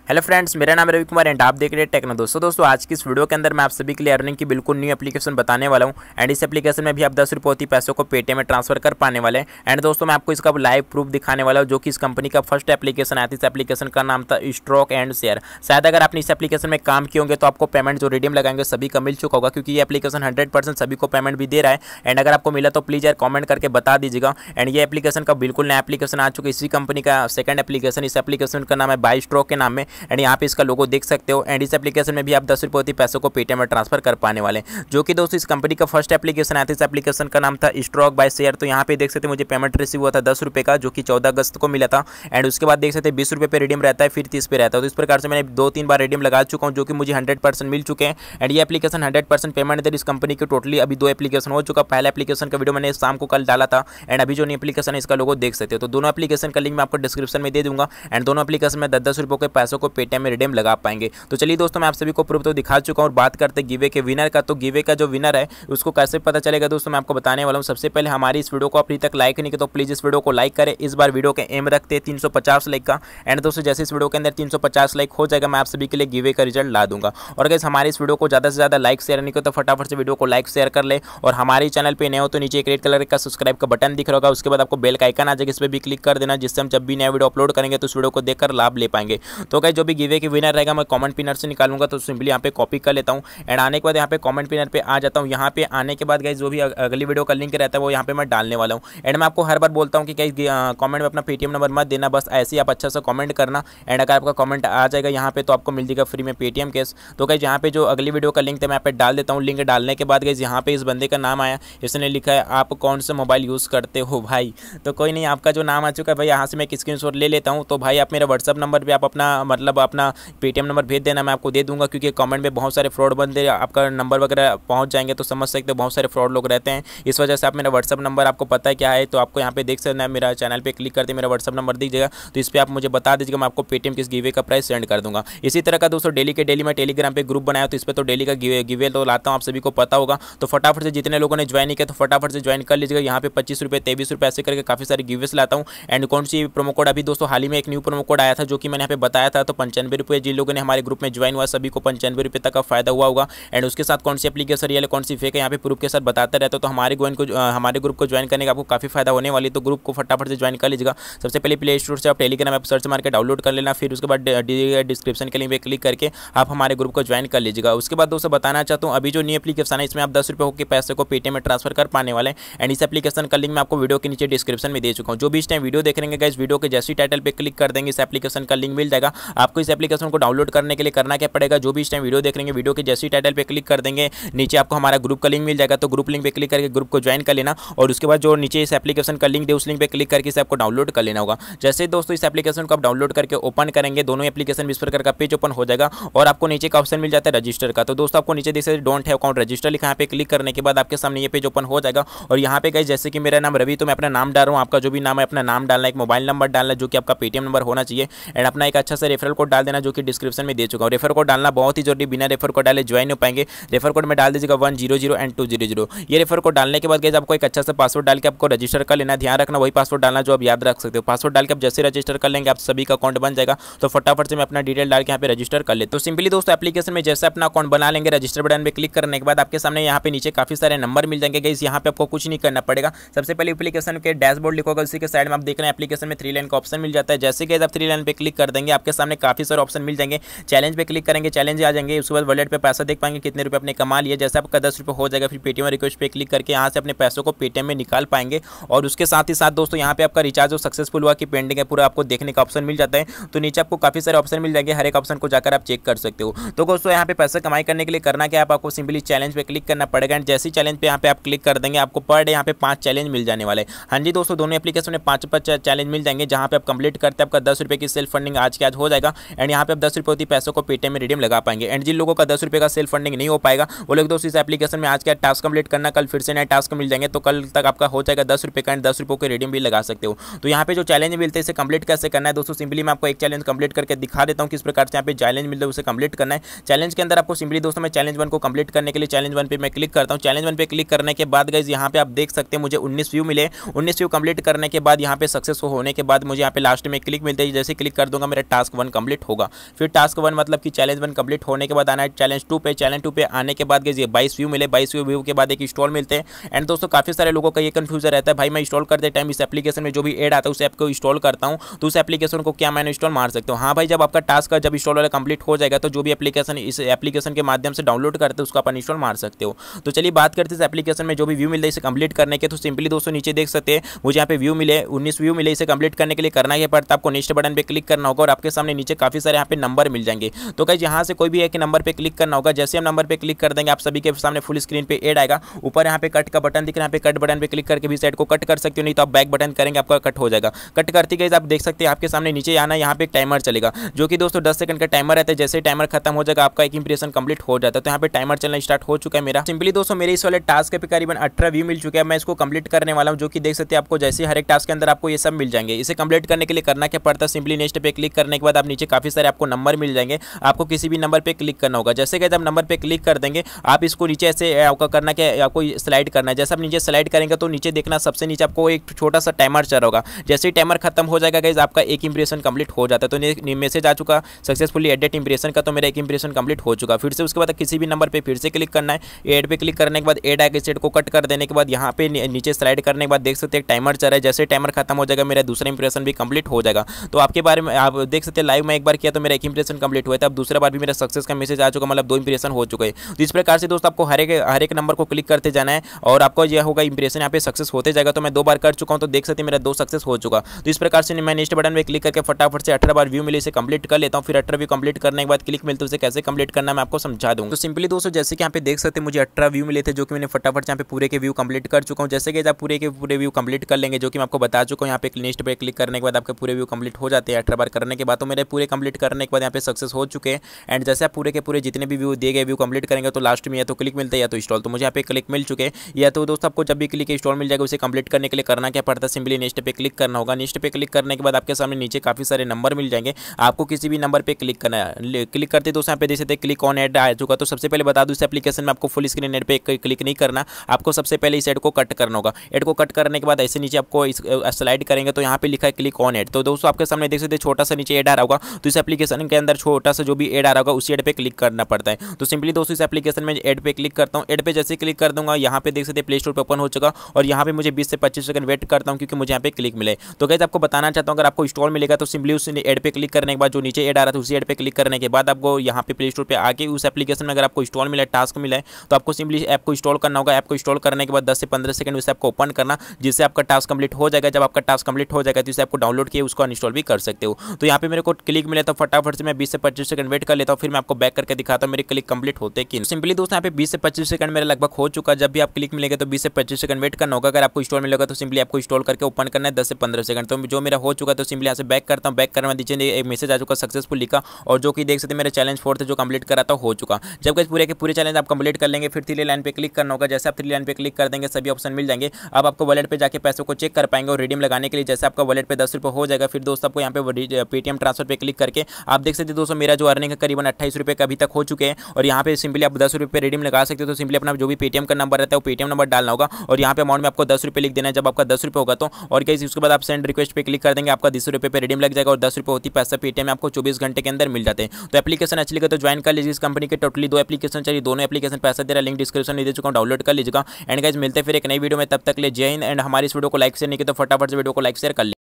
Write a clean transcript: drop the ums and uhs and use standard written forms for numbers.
Hello friends, मेरा नाम है रवि कुमार एंड आप देख रहे हैं टेक्नो। दोस्तों आज की इस वीडियो के अंदर मैं आप सभी के लिए अर्निंग की बिल्कुल न्यू एप्लीकेशन बताने वाला हूं। एंड इस एप्लीकेशन में भी आप 10 रुपये पैसों को पेटीएम में ट्रांसफर कर पाने वाले हैं। एंड दोस्तों मैं आपको इसका लाइव प्रूफ दिखाने वाला हूं, जो कि इस कंपनी का फर्स्ट एप्लीकेशन आया था। इस एप्लीकेशन का नाम था स्टॉक एंड शेयर। शायद अगर आपने इस एप्लीकेशन में काम किए होंगे तो आपको पेमेंट जो रिडीम लगाएंगे सभी का मिल चुका होगा, क्योंकि ये एप्लीकेशन 100% सभी को पेमेंट भी दे रहा है। एंड अगर आपको मिला तो प्लीज़ यार कॉमेंट करके बता दीजिएगा। एंड ये एप्लीकेशन का बिल्कुल नया एप्लीकेशन आ चुका है, इसी कंपनी का सेकंड एप्लीकेशन। इस एप्लीकेशन का नाम है बाई स्टॉक के नाम में। एंड यहाँ पे इसका लोगो देख सकते हो। एंड इस एप्लीकेशन में भी आप 10 रुपये पैसों को पेटीएम में ट्रांसफर कर पाने वाले हैं, जो कि दोस्तों इस कंपनी का फर्स्ट एप्लीकेशन आया था। इस एप्लीकेशन का नाम था स्टॉक बाय शेयर। तो यहाँ पे देख सकते हैं मुझे पेमेंट रिसीव हुआ था 10 रुपये का, जो कि 14 अगस्त को मिला था। एंड उसके बाद देख सकते हैं 20 रुपये पे रिडीम रहता है, फिर 30 पे रहता है। तो इस प्रकार से मैंने 2-3 बार रिडीम लगा चुका हूँ, जो कि मुझे 100% मिल चुके हैं। एंड ये एप्लीकेशन 100% पेमेंट दे इस कंपनी के। टोटली अभी 2 एप्लीकेशन हो चुका। पहला एप्लीकेशन का वीडियो मैंने शाम को कल डाला था। एंड अभी जो नई एप्लीकेशन है इसका लोगो देख सकते हो। तो दोनों एप्लीकेशन का लिंक मैं आपको डिस्क्रिप्शन में दे दूंगा। एंड दोनों एप्लीकेशन में 10-10 रुपये के पैसों को पेटीएम में रिडीम लगा पाएंगे। तो चलिए दोस्तों मैं आप सभी को प्रूफ तो दिखा चुका हूँ और बात करते हैं गिवे के विनर का। तो गिवे का जो विनर है उसको कैसे पता चलेगा दोस्तों मैं आपको बताने वाला हूँ। सबसे पहले हमारी इस वीडियो को अभी तक लाइक नहीं किया तो प्लीज़ इस वीडियो को लाइक करें। इस बार वीडियो के एम रखते हैं 350 लाइक का। एंड दोस्तों जैसे इस वीडियो के अंदर 350 लाइक हो जाएगा मैं आप सभी के लिए गिवे का रिजल्ट ला दूंगा। और गाइस हमारी इस वीडियो को ज़्यादा से ज़्यादा लाइक शेयर नहीं किया तो फटाफट से वीडियो को लाइक शेयर कर ले। और हमारे चैनल पर नए हो तो नीचे एक रेड कलर का सब्सक्राइब का बटन दिख रहा होगा, उसके बाद आपको बेल का आइकन आ जाएगा, इस पर भी क्लिक कर देना, जिससे हम जब भी नया वीडियो अपलोड करेंगे तो उस वीडियो को देखकर लाभ ले पाएंगे। तो गाइस जो भी गिवे के विनर रहेगा मैं कमेंट पिनर से निकालूंगा। तो सिंपली यहाँ पे कॉपी कर लेता हूँ। एंड आने के बाद यहाँ पे कमेंट पिनर पे आ जाता हूँ। यहाँ पे आने के बाद गाइस जो भी अगली वीडियो का लिंक रहता है वो यहाँ पे मैं डालने वाला हूँ। एंड मैं आपको हर बार बोलता हूँ कि गाइस कमेंट में अपना पेटीएम नंबर मत देना, बस ऐसे ही आप अच्छा सा कमेंट करना। एंड अगर आपका कमेंट आ जाएगा यहाँ पे तो आपको मिल जाएगा फ्री में पेटीएम कैश। तो गाइस यहाँ पे जो अगली वीडियो का लिंक था मैं यहाँ पे डाल देता हूँ। लिंक डालने के बाद गाइस यहाँ पे इस बंदे का नाम आया, इसने लिखा है आप कौन सा मोबाइल यूज़ करते हो भाई। तो कोई नहीं, आपका जो नाम आ चुका है भाई यहाँ से मैं एक स्क्रीनशॉट ले लेता हूँ। तो भाई आप मेरा व्हाट्सअप नंबर पर आप अपना पेटीएम नंबर भेज देना, मैं आपको दे दूँगा। क्योंकि कमेंट में बहुत सारे फ्रॉड बंदे आपका नंबर वगैरह पहुंच जाएंगे तो समझ सकते हो बहुत सारे फ्रॉड लोग रहते हैं। इस वजह से आप मेरा व्हाट्सअप नंबर आपको पता है क्या है, तो आपको यहाँ पे देख सकते हैं। मेरा चैनल पे क्लिक करते मेरा व्हाट्सअप नंबर दीजिएगा, तो इस पर आप मुझे बता दीजिएगा, मैं आपको पेटीएम किस गिवे का प्राइस सेंड कर दूंगा। इसी तरह का दोस्तों डेली के डेली मैं टेलीग्राम पे ग्रुप बनाया, तो इस पर तो डेली का गिवे तो लाता हूँ, आप सभी को पता होगा। तो फटाफट से जितने लोगों ने ज्वाइन किया तो फटाफट से ज्वाइन कर लीजिएगा। यहाँ पे 25 रुपये 23 रुपये ऐसे करके काफ़ी सारे गिवेस लाता हूँ। एंड कौन सी प्रोमो कोड अभी दोस्तों हाल ही में एक न्यू प्रोमो कोड आया था, जो कि मैंने यहाँ पे बताया था। तो 95 रुपये जिन लोगों ने हमारे ग्रुप में ज्वाइन हुआ सभी को 95 रुपये तक का फायदा हुआ होगा। एंड उसके साथ कौन सी एप्लीकेशन रियल है कौन सी फेक है यहाँ पे प्रूफ के साथ बताते रहते हो। तो हमारे ग्रुप को ज्वाइन करने का आपको काफ़ी फायदा होने वाली है। तो ग्रुप को फटाफट से ज्वाइन कर लीजिएगा। सबसे पहले प्ले स्टोर से आप टेलीग्राम ऐप सर्च मार के डाउनलोड कर लेना, फिर उसके बाद डिस्क्रिप्शन के लिंक पे क्लिक करके आप हमारे ग्रुप को ज्वाइन कर लीजिएगा। उसके बाद दोस्तों बताना चाहता हूँ अभी जो न्यू एप्लीकेशन है इसमें आप 10 रुपये के पैसे को पेटीएम में ट्रांसफर कर पाने वाले हैं। एंड इस एप्लीकेशन का लिंक मैं आपको वीडियो के नीचे डिस्क्रिप्शन में दे चुका हूँ। जो भी इस टाइम वीडियो देख रहे हैं गाइस, वीडियो के जैसी टाइटल पे क्लिक कर देंगे इस एप्लीकेशन का लिंक मिल जाएगा। आपको इस एप्लीकेशन को डाउनलोड करने के लिए करना क्या पड़ेगा, जो भी इस टाइम वीडियो देख रहे हैं वीडियो के जैसी टाइटल पे क्लिक कर देंगे, नीचे आपको हमारा ग्रुप का लिंक मिल जाएगा। तो ग्रुप लिंक पे क्लिक करके ग्रुप को ज्वाइन कर लेना। और उसके बाद जो नीचे इस एप्लीकेशन का लिंक दे उस लिंक पे क्लिक करके इसे आपको डाउनलोड कर लेना होगा। जैसे दोस्तों इस एप्लीकेशन को आप डाउनलोड करके ओपन करेंगे, दोनों एप्लीकेशन में इस प्रकार का पेज ओपन हो जाएगा। और आपको नीचे का ऑप्शन मिल जाता है रजिस्टर का। तो दोस्तों आपको नीचे देख सकते डोंट हैव अकाउंट रजिस्टर लिखा, यहाँ पे क्लिक करने के बाद आपके सामने ये पेज ओपन हो जाएगा। और यहाँ पे गाइस जैसे कि मेरा नाम रवि, तो मैं अपना नाम डाल रहा हूँ। आपका जो भी नाम है अपना नाम डालना, एक मोबाइल नंबर डालना जो कि आपका पेटीएम नंबर होना चाहिए। एंड अपना एक अच्छा सा रेफरल कोड डाल देना, जो कि डिस्क्रिप्शन में दे चुका हूँ। रेफर कोड डालना बहुत ही जरूरी, बिना रेफर कोड डाले ज्वाइन हो पाएंगे। रेफर कोड में डाल दीजिएगा 100 एंड 200। ये रेफर कोड डालने के बाद गाइस आपको एक अच्छा सा पासवर्ड डाल के आपको रजिस्टर कर लेना। ध्यान रखना वही पासवर्ड डालना जो आप याद रख सकते हो। पासवर्ड डाल के आप जैसे रजिस्टर कर लेंगे आप सभी का अकाउंट बन जाएगा। तो फटाफट से मैं अपना डिटेल डाल के यहाँ पे रजिस्टर कर ले। तो सिंपली दोस्तों एप्लीकेशन में जैसे अपना अकाउंट बना लेंगे, रजिस्टर बटन पे क्लिक करने के बाद आपके सामने यहाँ पे नीचे काफी सारे नंबर मिल जाएंगे गाइस। यहाँ पे आपको कुछ नहीं करना पड़ेगा। सबसे पहले एप्लीकेशन के डैशबोर्ड लिखोगा, उसी के साइड में आप देख रहे हैं एप्लीकेशन में 3 लाइन का ऑप्शन मिल जाता है। जैसे कि आप 3 लाइन पे क्लिक कर देंगे आपके सामने काफी सारे ऑप्शन मिल जाएंगे। चैलेंज पे क्लिक करेंगे, चैलेंज आ जाएंगे। उसके बाद वॉलेट पे पैसा देख पाएंगे कितने रुपए अपने कमा लिए। जैसे आपका 10 रुपये हो जाएगा फिर पेटीएम रिक्वेस्ट पे क्लिक करके यहाँ से अपने पैसों को पेटीएम में निकाल पाएंगे। और उसके साथ ही साथ दोस्तों यहाँ पे आपका रिचार्ज जो सक्सेसफुल हुआ कि पेंडिंग है पूरा आपको देखने का ऑप्शन मिल जाता है। तो नीचे आपको काफी सारे ऑप्शन मिल जाएंगे, हर एक ऑप्शन को जाकर आप चेक कर सकते हो। तो दोस्तों यहाँ पे पैसा कमाई करने के लिए करना क्या, आपको सिंपली चैलेंज पे क्लिक करना पड़ेगा। एंड जैसी चैलेंज पे यहाँ पे आप क्लिक कर देंगे आपको पर डे यहाँ पे 5 चैलेंज मिल जाने वाले। हाँ जी दोस्तों दोनों एप्लीकेशन में 5 चैलेंज मिल जाएंगे, जहाँ पे आप कंप्लीट करते हैं आपका 10 रुपये की सेल्फ फंडिंग आज के आज हो जाएगा। एंड यहाँ पे आप 10 रुपये पैसों को पेटीएम में रिडीम लगा पाएंगे। एंड जिन लोगों का 10 रुपये का सेल्फ फंडिंग नहीं हो पाएगा वो लोग दोस्तों इस एप्लीकेशन में आज का टास्क कंप्लीट करना, कल फिर से नए टास्क मिल जाएंगे। तो कल तक आपका हो जाएगा 10 रुपये का। एंड 10 रुपये के रिडीम भी लगा सकते हो। तो यहाँ पे जो चैलेंज मिलते हैं इसे कंप्लीट कैसे करना है दोस्तों, सिंपली मैं आपको एक चैलेंज कंप्लीट करके दिखा देता हूँ किस प्रकार से यहाँ पे चैलेंज मिलता है उसे कंप्लीट करना है। चैलेंज के अंदर आपको सिंपली दोस्तों मैं चैलेंज 1 को कंप्लीट करने के लिए चैलेंज 1 पे मैं क्लिक करता हूँ। चैलेंज 1 पे क्लिक करने के बाद गाइस यहाँ पे आप देख सकते हैं मुझे 19 व्यू मिले। 19 व्यू कंप्लीट करने के बाद यहाँ पे सक्सेस होने के बाद मुझे यहाँ पे लास्ट में क्लिक मिलता है। जैसे क्लिक कर दूंगा मेरा टास्क 1 कंप्लीट होगा। फिर टास्क 1 मतलब कि चैलेंज 1 कंप्लीट होने के बाद आना है चैलेंज 2 पे। चैलेंज 2 पे आने के बाद ये 22 व्यू मिले, 22 व्यू के बाद एक इंस्टॉल मिलते हैं। एंड दोस्तों काफ़ी सारे लोगों का ये कंफ्यूजन रहता है, भाई मैं इंस्टॉल करते टाइम इस एप्लीकेशन में जो भी ऐड आता है उस ऐप को इंस्टॉल करता हूँ तो उस एप्लीकेशन को क्या मैंने इंस्टॉल मार सकता हूँ? हाँ भाई, जब आपका टास्क का जब इंस्टॉल वाला कंप्लीट हो जाएगा तो जो भी एप्लीकेशन इस एप्लीकेशन के माध्यम से डाउनलोड करते हैं उसको अपन इंस्टॉल मार सकते हो। तो चलिए बात करते हैं इस एप्लीकेशन में जो भी व्यू मिलते हैं इसे कंप्लीट करने के। तो सिंपली दोस्तों नीचे देख सकते हैं मुझे यहाँ पे व्यू मिले 19 व्यू मिले। इसे कंप्लीट करने के लिए करना क्या पड़ता है, आपको नेक्स्ट बटन पे क्लिक करना होगा और आपके सामने नीचे काफी सारे यहाँ पे नंबर मिल जाएंगे। तो गाइस यहाँ से कोई भी एक नंबर पे क्लिक करना होगा। जैसे हम नंबर पे क्लिक कर देंगे आप सभी के सामने फुल स्क्रीन पे ऐड आएगा। ऊपर यहाँ पे कट का बटन दिख रहा है, यहाँ पे कट बटन पे क्लिक करके भी साइड को कट कर सकते हो, नहीं तो आप बैक बटन करेंगे आपका कट हो जाएगा। कट करते गाइस आप देख सकते हैं आपके सामने नीचे आना यहाँ पे एक टाइमर चलेगा जो कि दोस्तों 10 सेकंड का टाइमर रहता है। जैसे टाइमर खत्म हो जाएगा आपका एक इंप्रेशन कंप्लीट हो जाता है। तो यहाँ पे टाइमर चलना स्टार्ट हो चुका है मेरा। सिंपली दोस्तों मेरे इस वाले टास्क पे करीबन 18 व्यू मिल चुके हैं। मैं इसको कंप्लीट करने वाला हूँ जो कि देख सकते हैं आपको जैसे हर एक टास्क के अंदर आपको ये सब मिल जाएंगे। इसे कंप्लीट करने के लिए करना क्या पड़ता है, सिंपली नेक्स्ट पे क्लिक करने के बाद आप नीचे काफी सारे आपको नंबर मिल जाएंगे। आपको किसी भी नंबर पे क्लिक करना होगा। जैसे कि जब नंबर पे क्लिक कर देंगे आप इसको नीचे ऐसे आपका करना क्या, आपको स्लाइड करना है। जैसे आप नीचे स्लाइड करेंगे तो नीचे देखना सबसे नीचे आपको एक छोटा सा टाइमर चल रहा होगा। जैसे ही टाइमर खत्म हो जाएगा गाइस आपका एक इंप्रेशन कंप्लीट हो जाता है। तो मैसेज आ चुका सक्सेसफुली एडेड इंप्रेशन का, तो मेरा एक इंप्रेशन कंप्लीट हो चुका। फिर से उसके बाद किसी भी नंबर पे फिर से क्लिक करना है। ऐड पे क्लिक करने के बाद ऐड आएगा, इस ऐड को कट कर देने के बाद यहाँ पे नीचे स्लाइड करने के बाद देख सकते हैं टाइमर चल रहा है। जैसे टाइमर खत्म हो जाएगा मेरा दूसरा इंप्रेशन भी कंप्लीट हो जाएगा। तो आपके बारे में आप देख सकते हैं लाइव में एक बार किया तो मेरा एक इंप्रेशन कंप्लीट हुआ था। अब दूसरा बार भी मेरा सक्सेस का मैसेज आ चुका, मतलब 2 इंप्रेशन हो चुके हैं। तो इस प्रकार से दोस्तों आपको हर एक नंबर को क्लिक करते जाना है और आपको यह होगा इंप्रेशन यहाँ पे सक्सेस होते जाएगा। तो मैं 2 बार कर चुका हूँ तो देख सकते हैं मेरा 2 सक्सेस हो चुका। तो इस प्रकार से मैं नेक्स्ट बटन में क्लिक करके फटाफट से 18 बार व्यू मिले इसे कंप्लीट कर लेता हूँ। फिर 18 व्यू कंप्लीट करने के बाद क्लिक मिलते उसे कैसे कंप्लीट करना मैं आपको समझा दूँ। तो सिंपली दोस्तों जैसे कि यहाँ पे देख सकते हैं मुझे 18 व्यू मिले थे जो कि मैंने फटाफट से यहाँ पे पूरे के व्यू कंप्लीट कर चुका हूँ। जैसे कि आप पूरे के पूरे व्यू कंप्लीट कर लेंगे जो कि मैं आपको बता चुका हूँ। यहाँ पे नेक्स्ट पे क्लिक करने के बाद आपके पूरे व्यू कंप्लीट हो जाते हैं 18 बार करने के बाद। तो मेरे पूरे कंप्लीट करने के बाद यहाँ पे सक्सेस हो चुके हैं। एंड जैसे आप पूरे के पूरे जितने भी व्यू दिए गए व्यू कंप्लीट करेंगे तो लास्ट में या तो क्लिक मिलता है या तो इंस्टॉल। तो मुझे यहाँ पे क्लिक मिल चुके हैं। या तो दोस्तों आपको जब भी क्लिक इंस्टॉल मिल जाएगा उसे कंप्लीट करने के लिए करना क्या पड़ता है, सिंपली नेक्स्ट पे क्लिक करना होगा। नेक्स्ट पे क्लिक करने के बाद आपके सामने नीचे काफी सारे नंबर मिल जाएंगे। आपको किसी भी नंबर पे क्लिक करना है। क्लिक करते दोस्तों यहाँ पे देख सकते हैं क्लिक ऑन ऐड आ चुका। तो सबसे पहले बता दूं इस एप्लीकेशन में आपको फुल स्क्रीन ऐड पे क्लिक नहीं करना, आपको सबसे पहले इस ऐड को कट करना होगा। ऐड को कट करने के बाद ऐसे नीचे आपको स्लाइड करेंगे तो यहाँ पे लिखा है क्लिक ऑन ऐड। तो दोस्तों आपके सामने देख सकते हैं छोटा सा नीचे ऐड आ रहा होगा। तो इस एप्लीकेशन के अंदर छोटा सा जो भी ऐड आ रहा होगा उसी ऐड पे क्लिक करना पड़ता है। तो सिंपली दोस्तों इस एप्लीकेशन में ऐड पे क्लिक करता हूँ। ऐड पे जैसे क्लिक कर दूंगा यहाँ पे देख सकते हैं प्ले स्टोर पे ओपन हो चुका और यहाँ पे मुझे 20 से 25 सेकंड वेट करता हूँ क्योंकि मुझे यहाँ पे क्लिक मिले। तो गाइस आपको बताना चाहता हूँ अगर आपको इंस्टॉल मिलेगा तो सिंपली उस ऐड पे क्लिक करने के बाद जो नीचे ऐड आ रहा था उसी ऐड पे क्लिक करने के बाद आपको यहाँ पे प्ले स्टोर पे आके उस एप्लीकेशन में अगर आपको इंस्टॉल मिला टास्क मिला है तो आपको सिंपली ऐप को इंस्टॉल करना होगा। ऐप को इंस्टॉल करने के बाद 10 से 15 सेकंड उस ऐप को ओपन करना जिससे आपका टास्क कंप्लीट हो जाएगा। जब आपका टास्क कंप्लीट हो जाएगा तो इस ऐप को डाउनलोड किए उसको अनइंस्टॉल भी कर सकते हो। तो यहाँ पे मेरे को क्लिक मिला तो फटाफट से मैं 20 से 25 सेकंड वेट कर लेता हूँ। फिर मैं आपको बैक करके दिखाता हूँ मेरे क्लिक कंप्लीट होते कि सिंपली दोस्तों यहाँ पे 20 से 25 सेकंड मेरा लगभग हो चुका। जब भी आप क्लिक मिलेगा तो 20 से 25 सेकंड वेट करना होगा। अगर आपको इंस्टॉल मिलेगा तो सिंपली आपको इंस्टॉल करके ओपन करना है 10 से 15 सेकंड। तो जो मेरा हो चुका तो सिंपली यहाँ से बैक करता हूँ। बैक करने में नीचे एक मैसेज आ चुका सक्सेसफुल लिखा और जो कि देख सकते मेरा चैलेंज 4 जो कंप्लीट करा था हो चुका। जब गाइस पूरे के पूरे चैलेंज आप कंप्लीट कर लेंगे फिर 3 लाइन पे क्लिक करना होगा। जैसे आप 3 लाइन पे क्लिक कर देंगे सभी ऑप्शन मिल जाएंगे। अब आपको वॉलेट पे जाके पैसों को चेक कर पाएंगे और रिडीम लगाने के लिए जैसे आपका वॉलेट पे 10 रुपये हो जाएगा फिर दोस्तों आपको यहाँ पे पेटीएम ट्रांसफर पे क्लिक करके आप देख सकते हैं दोस्तों मेरा जो अर्निंग है करीबन 28 रुपये का अभी तक हो चुके हैं। और यहाँ पे सिंपली आप 10 रुपये रिडीम लगा सकते हो। तो सिंपली अपना जो भी पेटीएम का नंबर रहता है वो पेटीएम नंबर डालना होगा और यहाँ पे अमाउंट में आपको 10 रुपये लिख देना है। जब आपका 10 रुपये होगा तो और गाइस उसके बाद आप सेंड रिक्वेस्ट पे क्लिक कर देंगे आपका 10 रुपये पे रिडीम लग जाएगा और 10 रुपये होती पैसा पेटीएम में आपको 24 घंटे के अंदर मिल जाते हैं। तो एप्लीकेशन अच्छी लगे तो ज्वाइन कर लीजिए। इस कंपनी के टोटली 2 एप्लीकेशन चाहिए, दोनों एप्लीकेशन पैसा दे रहा है, लिंक डिस्क्रिप्शन में दे चुका हूँ, डाउनलोड कर लीजिएगा। एंड गाइस मिलते हैं फिर एक नई वीडियो में, तब तक ले जय हिंद। एंड हमारी इस वीडियो को लाइक शेयर नहीं किया तो फटाफट से वीडियो को लाइक शेयर कर लीजिए।